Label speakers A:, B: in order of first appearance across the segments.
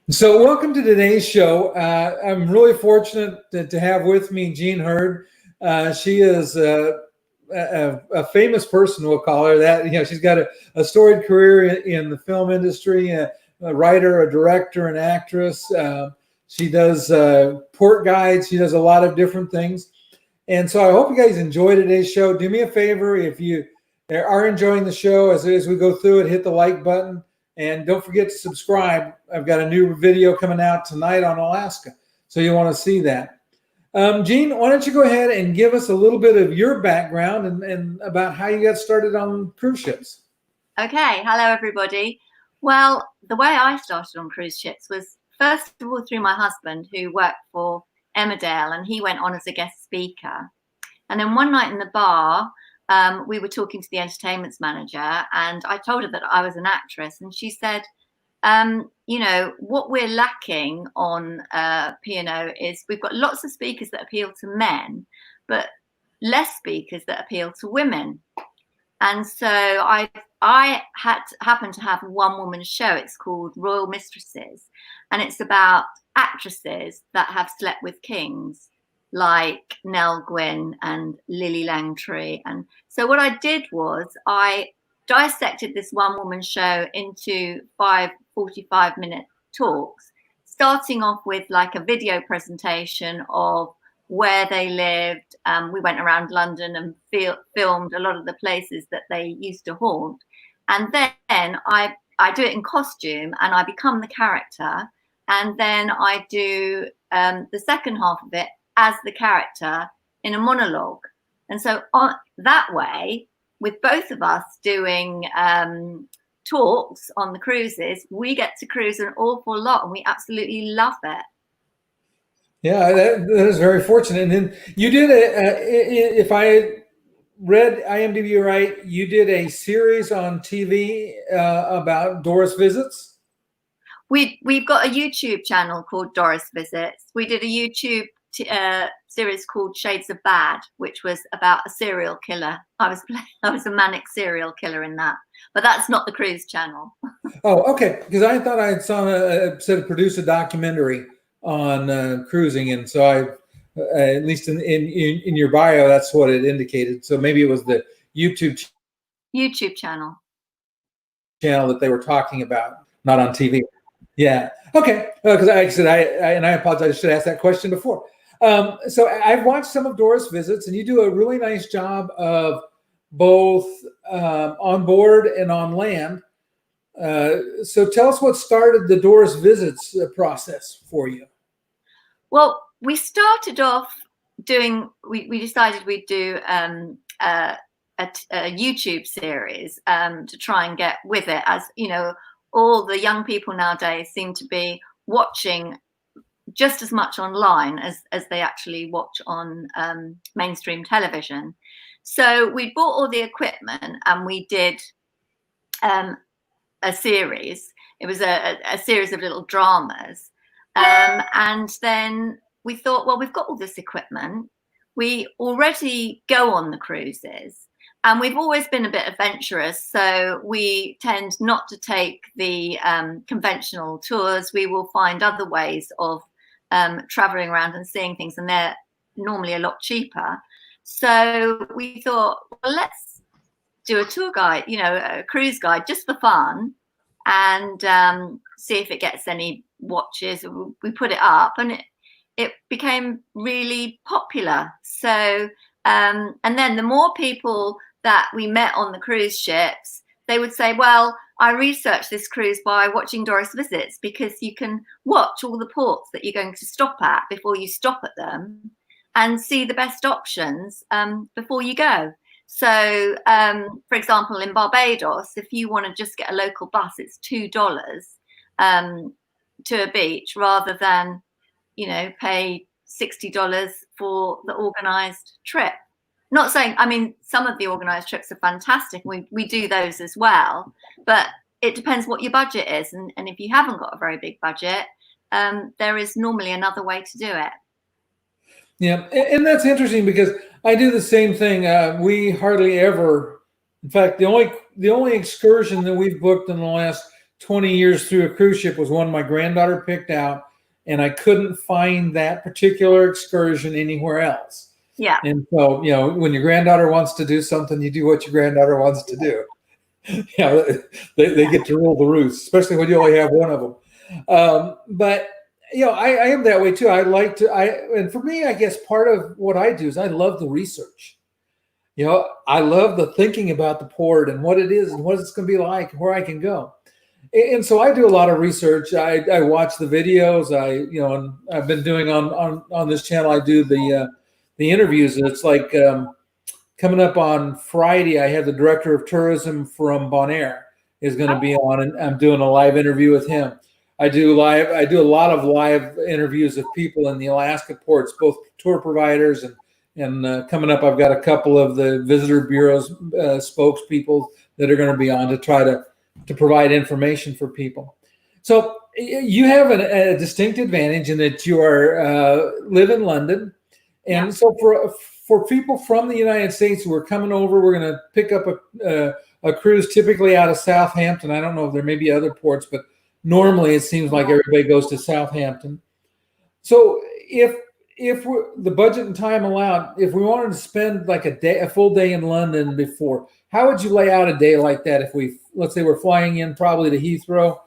A: So welcome to today's show. I'm really fortunate to have with me Jean Hurd. She is a famous person, we'll call her that. She's got a storied career in the film industry, a writer, a director, an actress. She does port guides. She does a lot of different things. And so I hope you guys enjoy today's show. Do me a favor, if you are enjoying the show, as we go through it, hit the like button. And don't forget to subscribe. I've got a new video coming out tonight on Alaska, so you'll want to see that. Jean, why don't you go ahead and give us a little bit of your background and about how you got started on cruise ships.
B: Okay. Hello, everybody. Well, the way I started on cruise ships was, first of all, through my husband, who worked for Emmerdale, and he went on as a guest speaker. And then one night in the bar, we were talking to the entertainments manager, and I told her that I was an actress, and she said, what we're lacking on P&O is we've got lots of speakers that appeal to men, but less speakers that appeal to women. And so I happened to have a one-woman show. It's called Royal Mistresses, and it's about actresses that have slept with kings, like Nell Gwyn and Lily Langtry. And so what I did was I dissected this one-woman show into 5 45-minute talks, starting off with like a video presentation of where they lived. We went around London and filmed a lot of the places that they used to haunt. And then I do it in costume, and I become the character. And then I do the second half of it as the character in a monologue. And so on that way, with both of us doing talks on the cruises, we get to cruise an awful lot, and we absolutely love it.
A: Yeah, that is very fortunate. And then you did if I read IMDb right, you did a series on TV about Doris Visits.
B: We've got a YouTube channel called Doris Visits. We did a YouTube series called Shades of Bad, which was about a serial killer. I was a manic serial killer in that, but that's not the cruise channel.
A: Oh, okay. Because I thought I saw said produce a documentary on cruising, and so I at least in your bio, that's what it indicated. So maybe it was the YouTube
B: channel
A: that they were talking about, not on TV. Yeah. Okay. Because I said I apologize. I should have asked that question before. So I've watched some of Doris Visits, and you do a really nice job of both on board and on land. So tell us what started the Doris Visits process for you.
B: Well, we started off doing, we decided we'd do a YouTube series to try and get with it. As you know, all the young people nowadays seem to be watching just as much online as they actually watch on mainstream television. So we bought all the equipment, and we did a series. It was a series of little dramas. And then we thought, well, we've got all this equipment. We already go on the cruises, and we've always been a bit adventurous. So we tend not to take the conventional tours. We will find other ways of traveling around and seeing things, and they're normally a lot cheaper. So we thought, well, let's do a tour guide, a cruise guide, just for fun, and see if it gets any watches. We put it up, and it became really popular. So and then the more people that we met on the cruise ships, they would say, well, I researched this cruise by watching Doris Visits, because you can watch all the ports that you're going to stop at before you stop at them, and see the best options before you go. So, for example, in Barbados, if you want to just get a local bus, it's $2 to a beach, rather than, pay $60 for the organized trip. Not saying, I mean, some of the organized trips are fantastic. We do those as well, but it depends what your budget is. And if you haven't got a very big budget, there is normally another way to do it.
A: Yeah, and that's interesting, because I do the same thing. We hardly ever, in fact, the only excursion that we've booked in the last 20 years through a cruise ship was one my granddaughter picked out, and I couldn't find that particular excursion anywhere else.
B: Yeah.
A: And so, when your granddaughter wants to do something, you do what your granddaughter wants to do. They get to rule the roost, especially when you only have one of them. But I am that way too. And for me, I guess part of what I do is I love the research. I love the thinking about the port and what it is and what it's going to be like and where I can go. And so I do a lot of research. I watch the videos. And I've been doing on this channel. I do the interviews. And it's like coming up on Friday, I have the director of tourism from Bonaire is going to be on, and I'm doing a live interview with him. I do a lot of live interviews of people in the Alaska ports, both tour providers and coming up, I've got a couple of the visitor bureau's spokespeople that are going to be on to try to provide information for people. So you have a distinct advantage in that you live in London, and so for people from the United States who are coming over, we're going to pick up a cruise typically out of Southampton. I don't know if there may be other ports, but normally it seems like everybody goes to Southampton. So if the budget and time allowed, if we wanted to spend like a full day in London before, how would you lay out a day like that? If let's say we're flying in probably to Heathrow.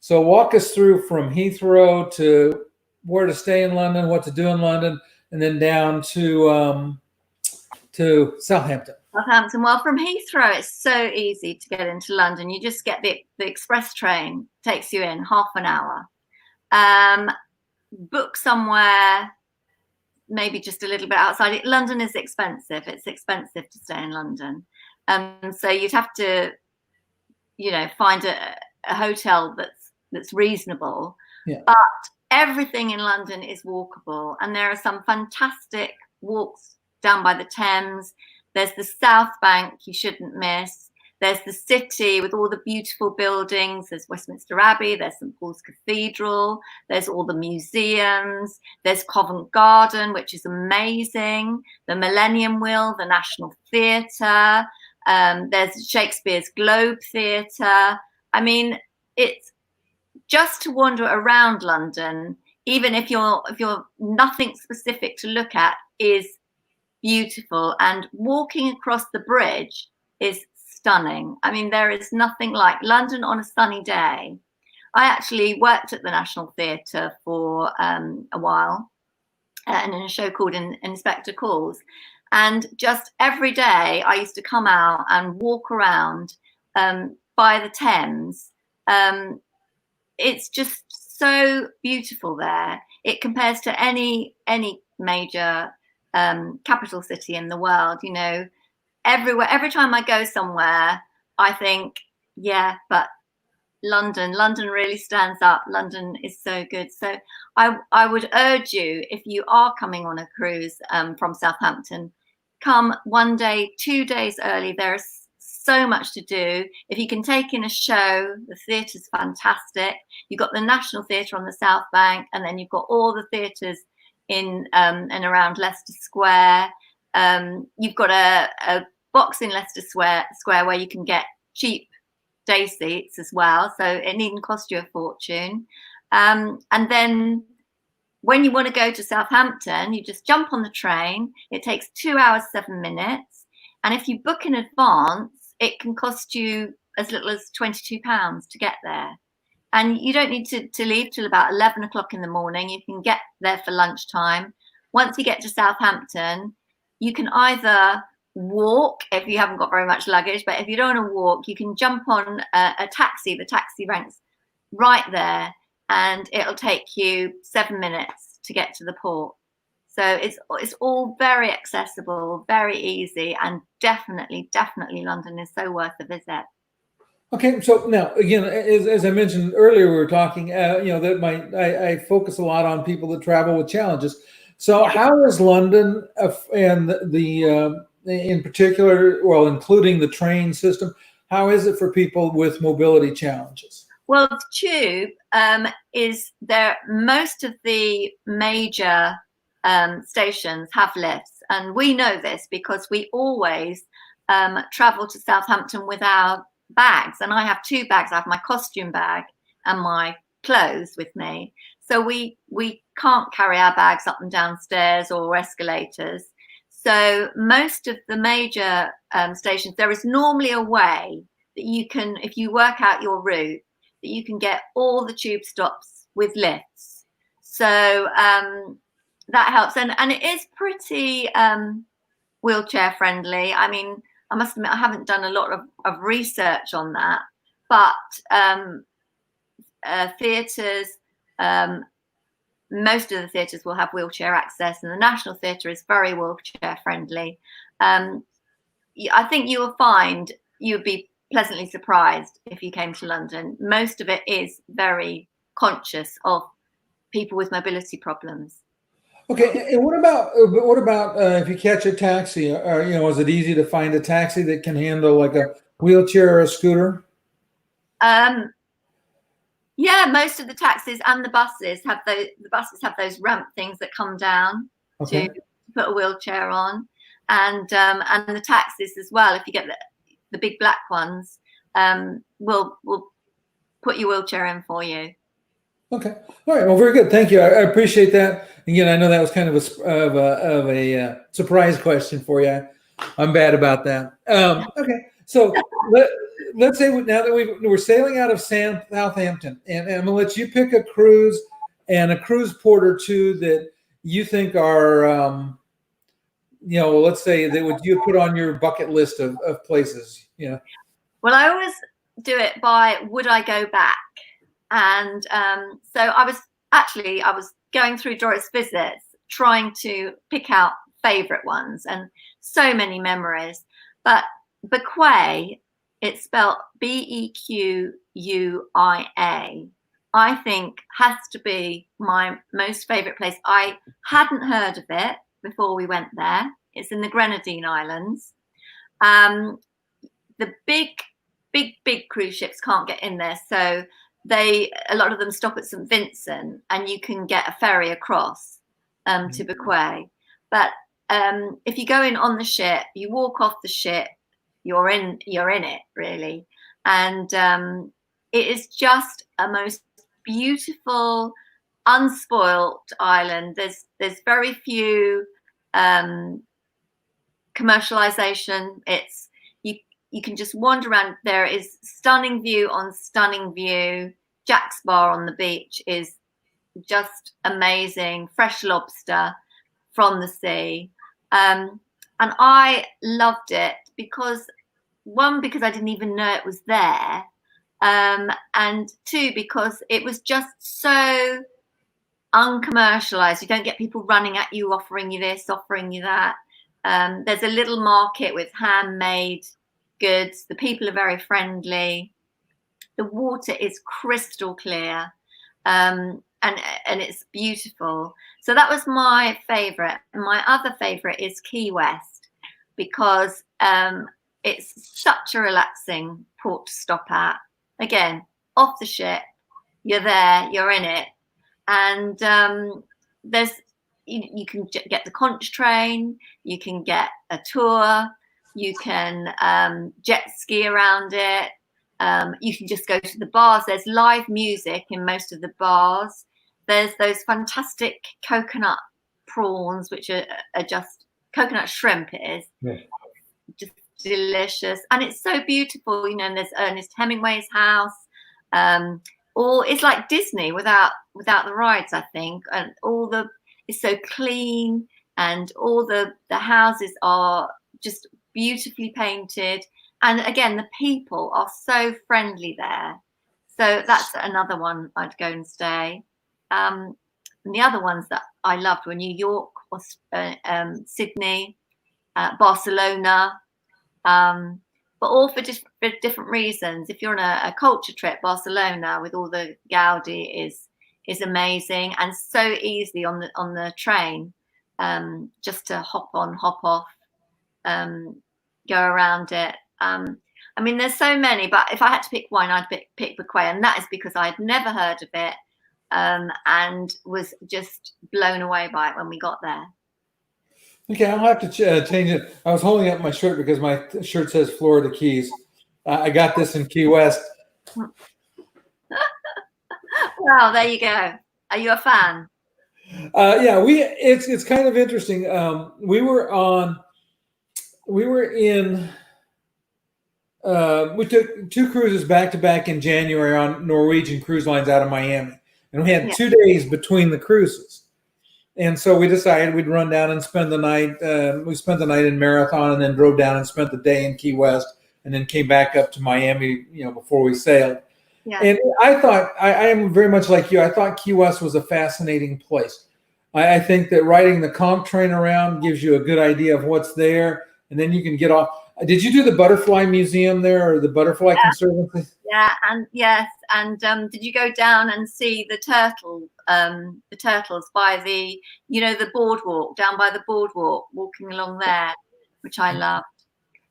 A: So walk us through from Heathrow to where to stay in London, what to do in London, and then down to Southampton.
B: Southampton. Well, from Heathrow, it's so easy to get into London. You just get the express train, takes you in half an hour. Book somewhere maybe just a little bit outside. London is expensive. It's expensive to stay in London. So you'd have to, find a hotel that's reasonable.
A: Yeah.
B: But everything in London is walkable, and there are some fantastic walks down by the Thames. There's the South Bank you shouldn't miss. There's the city with all the beautiful buildings. There's Westminster Abbey. There's St. Paul's Cathedral. There's all the museums. There's Covent Garden, which is amazing. The Millennium Wheel, the National Theatre. There's Shakespeare's Globe Theatre. I mean, it's just to wander around London, even if you're nothing specific to look at, is beautiful. And walking across the bridge is stunning. I mean, there is nothing like London on a sunny day. I actually worked at the National Theatre for a while, and in a show called Inspector Calls. And just every day I used to come out and walk around by the Thames. It's just so beautiful there. It compares to any major capital city in the world. Everywhere, every time I go somewhere, I think, yeah, but London really stands up. London is so good. So I would urge you, if you are coming on a cruise from Southampton, come 1 day, 2 days early. There's so much to do. If you can take in a show, the theatre's fantastic. You've got the National Theatre on the South Bank, and then you've got all the theatres in and around Leicester Square. You've got a box in Leicester Square where you can get cheap day seats as well, so it needn't cost you a fortune. And then when you want to go to Southampton, you just jump on the train. It takes 2 hours 7 minutes, and if you book in advance, it can cost you as little as £22 to get there. And you don't need to leave till about 11 o'clock in the morning. You can get there for lunchtime. Once you get to Southampton, you can either walk if you haven't got very much luggage, but if you don't want to walk, you can jump on a taxi. The taxi ranks right there, and it'll take you 7 minutes to get to the port. So it's all very accessible, very easy, and definitely London is so worth a visit.
A: Okay, so now again, as I mentioned earlier, we were talking, that I focus a lot on people that travel with challenges. So how is London and the in particular, well, including the train system, how is it for people with mobility challenges?
B: Well, the tube is there. Most of the major stations have lifts, and we know this because we always travel to Southampton with our bags, and I have 2 bags. I have my costume bag and my clothes with me. So we can't carry our bags up and down stairs or escalators. So most of the major stations, there is normally a way that you can, if you work out your route, that you can get all the tube stops with lifts. So that helps, and it is pretty wheelchair friendly. I mean, I must admit I haven't done a lot of research on that, but theatres, most of the theatres will have wheelchair access, and the National Theatre is very wheelchair friendly. I think you will find you'd be pleasantly surprised if you came to London. Most of it is very conscious of people with mobility problems.
A: Okay, and what about if you catch a taxi? Is it easy to find a taxi that can handle like a wheelchair or a scooter?
B: Yeah, most of the taxis and the buses have those ramp things that come down to put a wheelchair on, and the taxis as well. If you get the big black ones, will put your wheelchair in for you.
A: Okay. All right. Well, very good. Thank you. I appreciate that. Again, I know that was kind of a surprise question for you. I'm bad about that. Okay. So let's say now that we're sailing out of Southampton, and I'm gonna let you pick a cruise and a cruise port or two that you think are, let's say that you put on your bucket list of places. Yeah.
B: Well, I always do it by would I go back? And so I was going through Doris Visits, trying to pick out favourite ones, and so many memories. But Bequia, it's spelled Bequia, I think has to be my most favourite place. I hadn't heard of it before we went there. It's in the Grenadine Islands. The big cruise ships can't get in there, so a lot of them stop at St. Vincent, and you can get a ferry across to Bequia. But if you go in on the ship, you walk off the ship, you're in it really, and it is just a most beautiful, unspoilt island. There's very few commercialization. You can just wander around. There is stunning view on stunning view. Jack's Bar on the beach is just amazing. Fresh lobster from the sea. And I loved it because I didn't even know it was there. And 2, because it was just so uncommercialized. You don't get people running at you, offering you this, offering you that. There's a little market with handmade goods. The people are very friendly. The water is crystal clear, and it's beautiful. So that was my favorite. My other favorite is Key West, because it's such a relaxing port to stop at. Again, off the ship, you're there, you're in it, and you can get the conch train, you can get a tour, you can jet ski around it. You can just go to the bars. There's live music in most of the bars. There's those fantastic coconut prawns, which are just coconut shrimp. It is just delicious, and it's so beautiful. And there's Ernest Hemingway's house. Or it's like Disney without the rides, I think. And it's so clean, and all the houses are just beautifully painted. And again, the people are so friendly there. So that's another one I'd go and stay. And the other ones that I loved were New York, Sydney, Barcelona, but all for different reasons. If you're on a culture trip, Barcelona with all the Gaudi is amazing, and so easy on the train, just to hop on, hop off, go around it. I mean, there's so many, but if I had to pick one, I'd pick Bequia, and that is because I had never heard of it, and was just blown away by it when we got there.
A: Okay, I'll have to change it. I was holding up my shirt because my shirt says Florida Keys, I got this in Key West.
B: Well, there you go. Are you a fan?
A: Yeah, it's kind of interesting. We took 2 cruises back to back in January on Norwegian Cruise Lines out of Miami, and we had 2 days between the cruises. And so we decided we'd run down and spend the night. We spent the night in Marathon and then drove down and spent the day in Key West and then came back up to Miami, before we sailed. Yeah. And I thought, I am very much like you. I thought Key West was a fascinating place. I think that riding the conch train around gives you a good idea of what's there. And then you can get off. Did you do the Butterfly Museum there or the Butterfly Conservancy?
B: Yeah, and yes. And did you go down and see the turtles by the boardwalk, down by the boardwalk, walking along there, which I loved.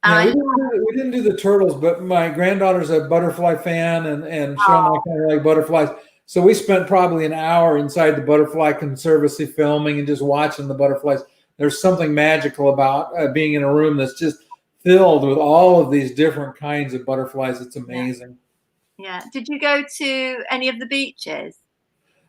A: Yeah, we didn't do the turtles, but my granddaughter's a butterfly fan, and Sean and I kind of like butterflies. So we spent probably an hour inside the Butterfly Conservancy filming and just watching the butterflies. There's something magical about being in a room that's just filled with all of these different kinds of butterflies. It's amazing.
B: Yeah. Did you go to any of the beaches?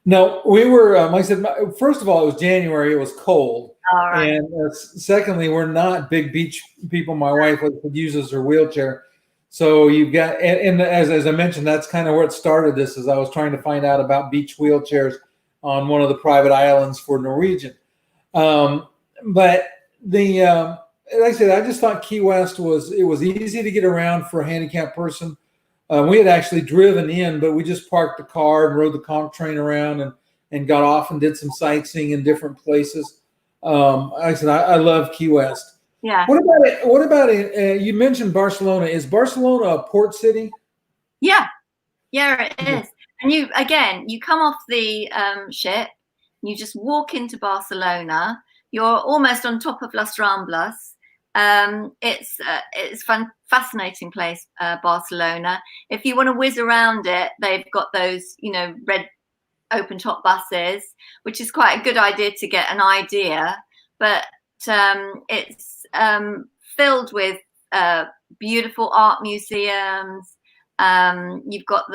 A: No, we were, like I said, first of all, it was January. It was cold.
B: All right.
A: And secondly, we're not big beach people. My wife uses her wheelchair. So you've got, and as I mentioned, that's kind of where it started. This is I was trying to find out about beach wheelchairs on one of the private islands for Norwegian. But like I said, I just thought Key West was easy to get around for a handicapped person. We had actually driven in, but we just parked the car and rode the conch train around and got off and did some sightseeing in different places. Like I said, I love Key West.
B: Yeah.
A: What about it? You mentioned Barcelona. Is Barcelona a port city?
B: Yeah. Yeah, it is. And you come off the ship, you just walk into Barcelona. You're almost on top of Las Ramblas. It's a fascinating place, Barcelona. If you want to whiz around it, they've got those, red open top buses, which is quite a good idea to get an idea. But it's filled with beautiful art museums. You've got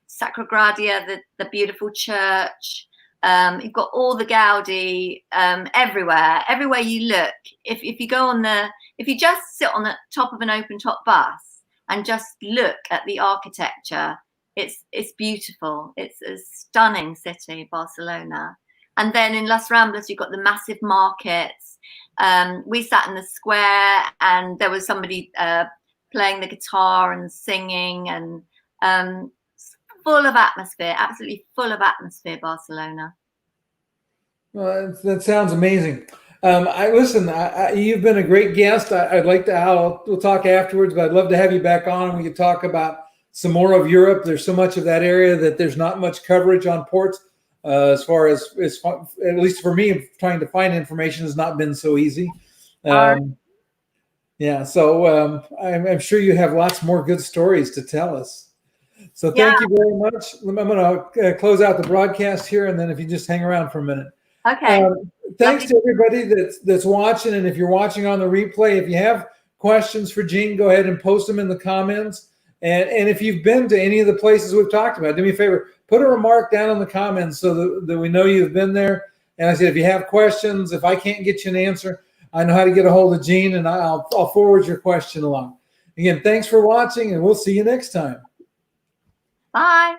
B: Sagradia, the beautiful church. You've got all the Gaudi everywhere you look. If you just sit on the top of an open top bus and just look at the architecture, it's beautiful. It's a stunning city, Barcelona. And then in Las Ramblas, you've got the massive markets. We sat in the square and there was somebody playing the guitar and singing, and full of atmosphere, absolutely full of atmosphere, Barcelona.
A: Well, that sounds amazing. You've been a great guest. I'd like to, we'll talk afterwards, but I'd love to have you back on and we could talk about some more of Europe. There's so much of that area that there's not much coverage on ports. As far as at least for me, trying to find information has not been so easy. Yeah, so I'm sure you have lots more good stories to tell us. So thank you very much. I'm going to close out the broadcast here, and then if you just hang around for a minute.
B: Okay.
A: Thanks to everybody that's watching, and if you're watching on the replay, if you have questions for Jean, go ahead and post them in the comments. And if you've been to any of the places we've talked about, do me a favor, put a remark down in the comments so that we know you've been there. And I said, if you have questions, if I can't get you an answer, I know how to get a hold of Jean, and I'll forward your question along. Again, thanks for watching, and we'll see you next time.
B: Bye.